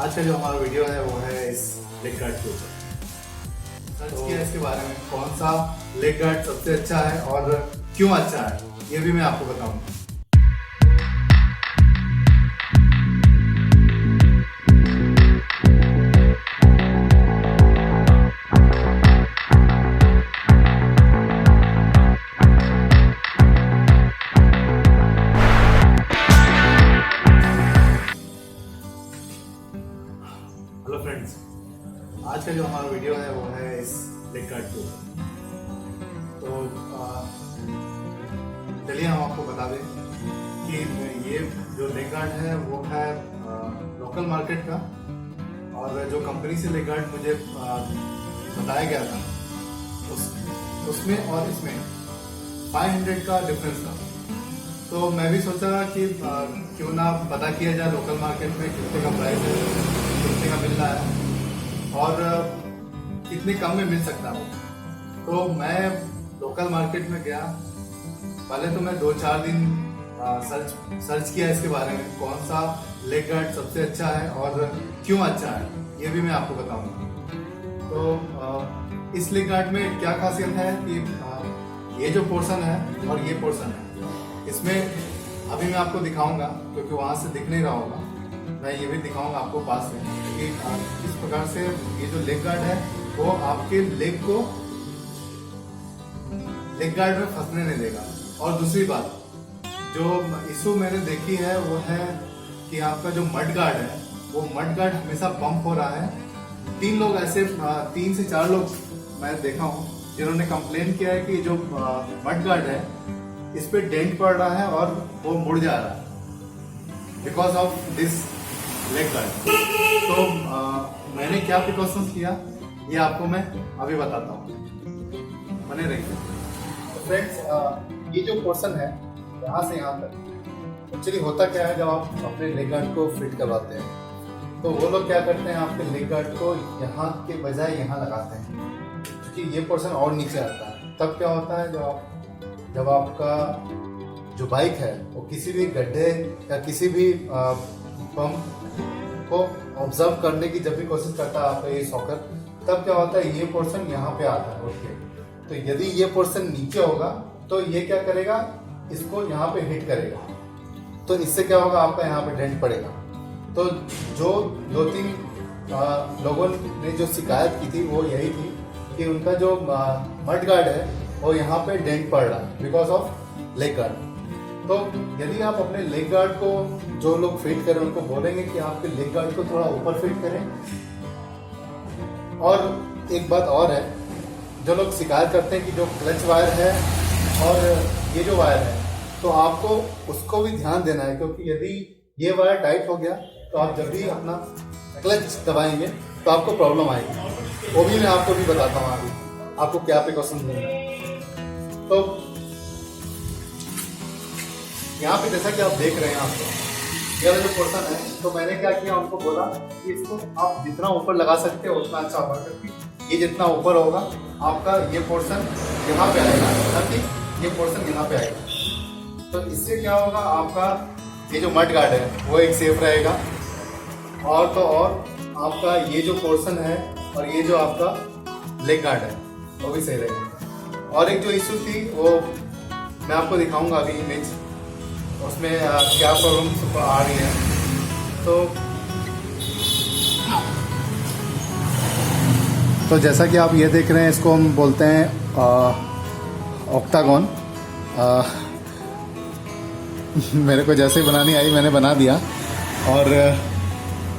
आज का जो हमारा वीडियो है वो है इस लेग गार्ड के ऊपर। सर्च किया इसके बारे में कौन सा लेग गार्ड सबसे अच्छा है और क्यों अच्छा है, ये भी मैं आपको बताऊंगा। हेलो फ्रेंड्स, आज का जो हमारा वीडियो है वो है इस लेग गार्ड के ऊपर। तो चलिए हम आपको बता दें कि ये जो लेग गार्ड है वो है लोकल मार्केट का, और जो कंपनी से लेग गार्ड मुझे बताया गया था उसमें और इसमें 500 का डिफरेंस था। तो मैं भी सोचा कि क्यों ना पता किया जाए लोकल मार्केट में कितने का प्राइस है, कितने का मिल रहा है और कितने कम में मिल सकता है। तो मैं लोकल मार्केट में गया। पहले तो मैं 2-4 दिन सर्च किया इसके बारे में कौन सा लेग गार्ड सबसे अच्छा है और क्यों अच्छा है, ये भी मैं आपको बताऊंगा। तो इस लेग गार्ड में क्या खासियत है कि ये जो पोर्शन है और ये पोर्शन है, इसमें अभी मैं आपको दिखाऊंगा क्योंकि वहां से दिख नहीं रहा होगा। मैं ये भी दिखाऊंगा आपको पास से कि किस प्रकार से ये जो लेग गार्ड है वो आपके लेग को लेग गार्ड में फंसने नहीं देगा। और दूसरी बात जो इशू मैंने देखी है वो है कि आपका जो मड गार्ड है वो मड गार्ड हमेशा बम्प हो रहा है। 3 लोग ऐसे 3 से 4 लोग मैं देखा हूँ जिन्होंने कंप्लेन किया है कि जो मड गार्ड है इस पे डेंट पड़ रहा है और वो मुड़ जा रहा है because of this leg guard. तो मैंने क्या प्रिकॉशंस किया ये आपको मैं अभी बताता हूँ, बने रहिए। तो फ्रेंड्स, ये जो पोर्शन है यहाँ से यहाँ तक एक्चुअली होता क्या है, जब आप अपने लेग गार्ड को फिट करवाते हैं तो वो लोग क्या करते हैं, आपके लेग गार्ड को यहाँ के बजाय यहाँ लगाते हैं क्योंकि ये पोर्शन और नीचे आता है। तब क्या होता है, जब आपका जो बाइक है वो किसी भी गड्ढे या किसी भी पंप को ऑब्जर्व करने की जब भी कोशिश करता है आपका ये सॉकर, तब क्या होता है, ये पोर्शन यहाँ पे आता है उठ के। तो यदि ये पोर्शन नीचे होगा तो ये क्या करेगा, इसको यहाँ पे हिट करेगा। तो इससे क्या होगा, आपका यहाँ पे डेंट पड़ेगा। तो जो 2-3 लोगों ने जो शिकायत की थी वो यही थी कि उनका जो मड गार्ड है वो यहाँ पे डेंट पड़ रहा है बिकॉज ऑफ लेग गार्ड। तो यदि आप अपने लेग गार्ड को जो लोग फिट करें उनको बोलेंगे कि आपके लेग गार्ड को थोड़ा ऊपर फिट करें। और एक बात और है, जो लोग शिकायत करते हैं कि जो क्लच वायर है और ये जो वायर है तो आपको उसको भी ध्यान देना है, क्योंकि यदि ये वायर टाइट हो गया तो आप जब भी अपना क्लच दबाएंगे तो आपको प्रॉब्लम आएगी। वो भी मैं आपको भी बताता हूँ आगे आपको क्या प्रिकॉशन देना है। तो यहाँ पे जैसा कि आप देख रहे हैं, आपको ये वाला जो पोर्शन है, तो मैंने क्या किया, उनको बोला कि इसको आप जितना ऊपर लगा सकते हो उतना अच्छा होगा, क्योंकि ये जितना ऊपर होगा आपका ये पोर्शन यहाँ पे आएगा, ताकि ये पोर्शन यहाँ पे आएगा। तो इससे क्या होगा, आपका ये जो मड गार्ड है वो एक सेफ रहेगा, और तो और आपका ये जो पोर्शन है और ये जो आपका लेग गार्ड है वो भी सही रहेगा। और एक जो इशू थी वो मैं आपको दिखाऊंगा अभी इमेज, उसमें क्या प्रॉब्लम आ रही है। तो जैसा कि आप ये देख रहे हैं, इसको हम बोलते हैं ऑक्टागन। मेरे को जैसे ही बनानी आई मैंने बना दिया। और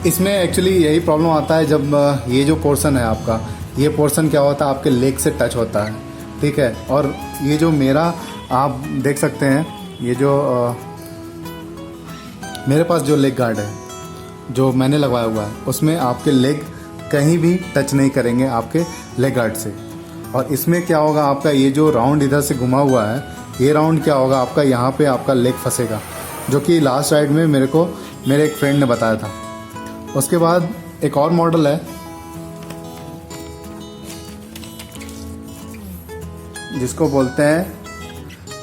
इसमें एक्चुअली यही प्रॉब्लम आता है, जब ये जो पोर्शन है आपका, ये पोर्शन क्या होता है, आपके लेग से टच होता है, ठीक है। और ये जो मेरा आप देख सकते हैं, ये जो मेरे पास जो लेग गार्ड है जो मैंने लगवाया हुआ है, उसमें आपके लेग कहीं भी टच नहीं करेंगे आपके लेग गार्ड से। और इसमें क्या होगा, आपका ये जो राउंड इधर से घुमा हुआ है, ये राउंड क्या होगा, आपका यहाँ पे आपका लेग फंसेगा, जो कि लास्ट राइड में मेरे एक फ्रेंड ने बताया था। उसके बाद एक और मॉडल है जिसको बोलते हैं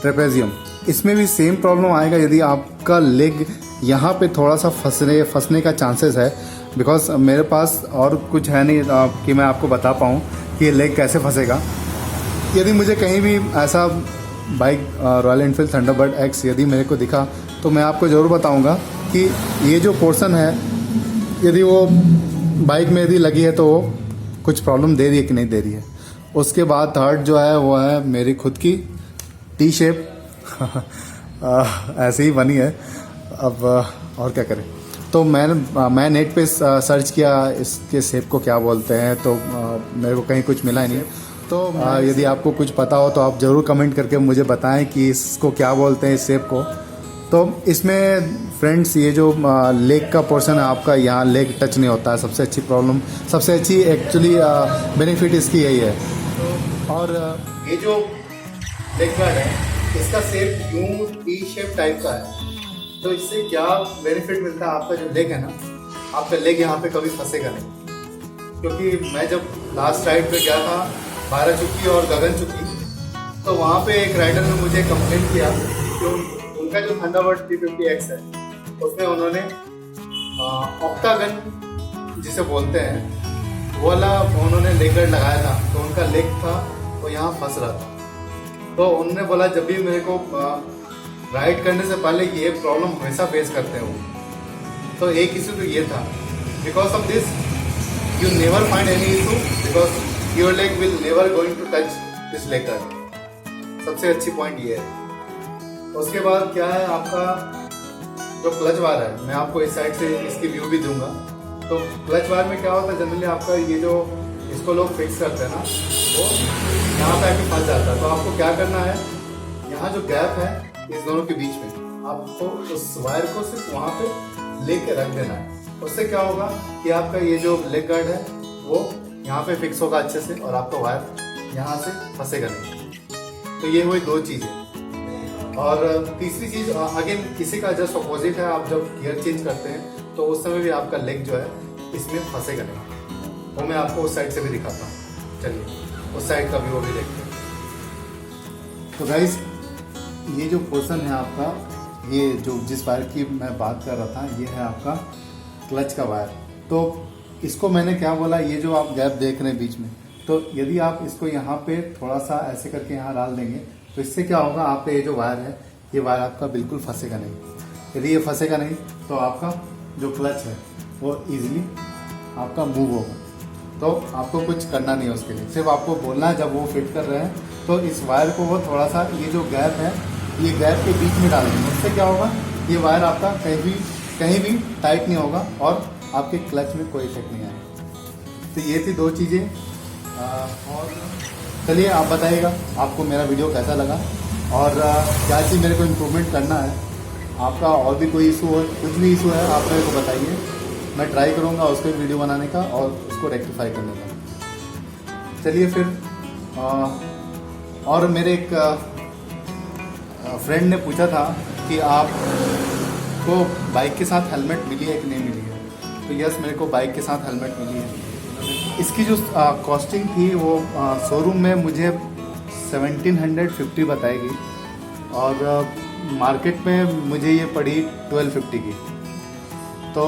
ट्रेपेजियम। इसमें भी सेम प्रॉब्लम आएगा, यदि आपका लेग यहाँ पे थोड़ा सा फंसने का चांसेस है। बिकॉज मेरे पास और कुछ है नहीं कि मैं आपको बता पाऊँ कि ये लेग कैसे फंसेगा। यदि मुझे कहीं भी ऐसा bike royal Enfield Thunderbird x यदि मेरे को दिखा तो मैं आपको ज़रूर बताऊंगा कि ये जो पोर्शन है यदि वो बाइक में यदि लगी है तो वो कुछ प्रॉब्लम दे रही है कि नहीं दे रही है। उसके बाद थर्ड जो है वो है मेरी खुद की टी शेप ऐसे ही बनी है। अब और क्या करें, तो मैं नेट पे सर्च किया इसके शेप को क्या बोलते हैं, तो मेरे को कहीं कुछ मिला ही नहीं। तो यदि आपको कुछ पता हो तो आप ज़रूर कमेंट करके मुझे बताएं कि इसको क्या बोलते हैं इस शेप को। तो इसमें फ्रेंड्स ये जो लेग का पोर्शन है आपका, यहाँ लेग टच नहीं होता है। सबसे अच्छी एक्चुअली बेनिफिट इसकी यही है। और ये जो लेग गार्ड है इसका शेप यूं टी शेप टाइप का है। तो इससे क्या बेनिफिट मिलता है, आपका जो लेग है ना, आपका लेग यहाँ पे कभी फंसेगा नहीं। क्योंकि मैं जब लास्ट राइड पे गया था 12 चुकी और गगन चुकी, तो वहाँ पे एक राइडर ने मुझे कंप्लेंट किया कि उनका जो थंडरबर्ड 350X है उसमें उन्होंने ऑक्टागन जिसे बोलते हैं वो वाला उन्होंने लेग गार्ड लगाया था, तो उनका लेग था वो यहाँ फंस रहा था। तो उन्होंने बोला जब भी मेरे को राइड करने से पहले ये प्रॉब्लम हमेशा फेस करते हैं वो। तो एक इशू तो ये था, because of this you never find any issue because your leg will never going to touch this leg guard. सबसे अच्छी पॉइंट ये है। उसके बाद क्या है, आपका जो क्लच बार है, मैं आपको इस साइड से इसकी व्यू भी दूंगा। तो क्लच बार में क्या होता है, जनरली आपका ये जो इसको लोग फिक्स करते हैं ना, वो यहाँ पे आके फंस जाता है। तो आपको क्या करना है, यहाँ जो गैप है इस दोनों के बीच में आपको उस वायर को सिर्फ वहाँ पे लेके रख देना है। उससे क्या होगा कि आपका ये जो लेग गार्ड है वो यहाँ पे फिक्स होगा अच्छे से और आपका वायर यहाँ से फंसेगा नहीं। तो ये हुई दो चीज़ें। और तीसरी चीज़ अगेन किसी का जस्ट अपोजिट है, आप जब गियर चेंज करते हैं तो उस समय भी आपका लेग जो है इसमें फंसेगा नहीं। वो मैं आपको उस साइड से भी दिखाता हूँ। चलिए उस साइड का भी वो भी देखते हैं। तो गाइस ये जो पोर्शन है आपका, ये जो जिस वायर की मैं बात कर रहा था, ये है आपका क्लच का वायर। तो इसको मैंने क्या बोला, ये जो आप गैप देख रहे हैं बीच में, तो यदि आप इसको यहाँ पे थोड़ा सा ऐसे करके यहाँ डाल देंगे तो इससे क्या होगा, आपका ये जो वायर है ये वायर आपका बिल्कुल फंसेगा नहीं। यदि ये फंसेगा नहीं तो आपका जो क्लच है वो ईजिली आपका मूव होगा। तो आपको कुछ करना नहीं है उसके लिए, सिर्फ आपको बोलना है जब वो फिट कर रहे हैं तो इस वायर को वो थोड़ा सा ये जो गैप है ये गैप के बीच में डाल देंगे। उससे क्या होगा, ये वायर आपका कहीं भी टाइट नहीं होगा और आपके क्लच में कोई इफेक्ट नहीं आएगा। तो ये थी दो चीज़ें। और चलिए आप बताइएगा आपको मेरा वीडियो कैसा लगा और क्या चीज़ मेरे को इम्प्रूवमेंट करना है। आपका और भी कोई इशू हो, कुछ भी इशू है आप मेरे को बताइए, मैं ट्राई करूँगा उसको वीडियो बनाने का और उसको रेक्टिफाई करने का। चलिए फिर और मेरे एक फ्रेंड ने पूछा था कि आपको बाइक के साथ हेलमेट मिली है कि नहीं मिली है। तो यस, मेरे को बाइक के साथ हेलमेट मिली है। इसकी जो कॉस्टिंग थी वो शोरूम में मुझे 1750 बताएगी और मार्केट में मुझे ये पड़ी 1250 की। तो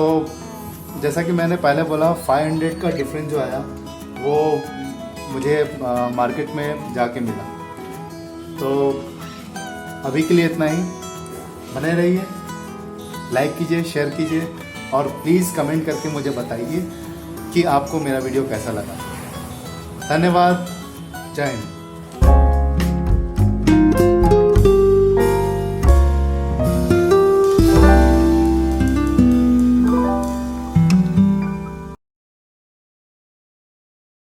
जैसा कि मैंने पहले बोला 500 का डिफरेंस जो आया वो मुझे मार्केट में जाके मिला। तो अभी के लिए इतना ही। बने रहिए, लाइक कीजिए, शेयर कीजिए और प्लीज़ कमेंट करके मुझे बताइए कि आपको मेरा वीडियो कैसा लगा। धन्यवाद। जय हिंद।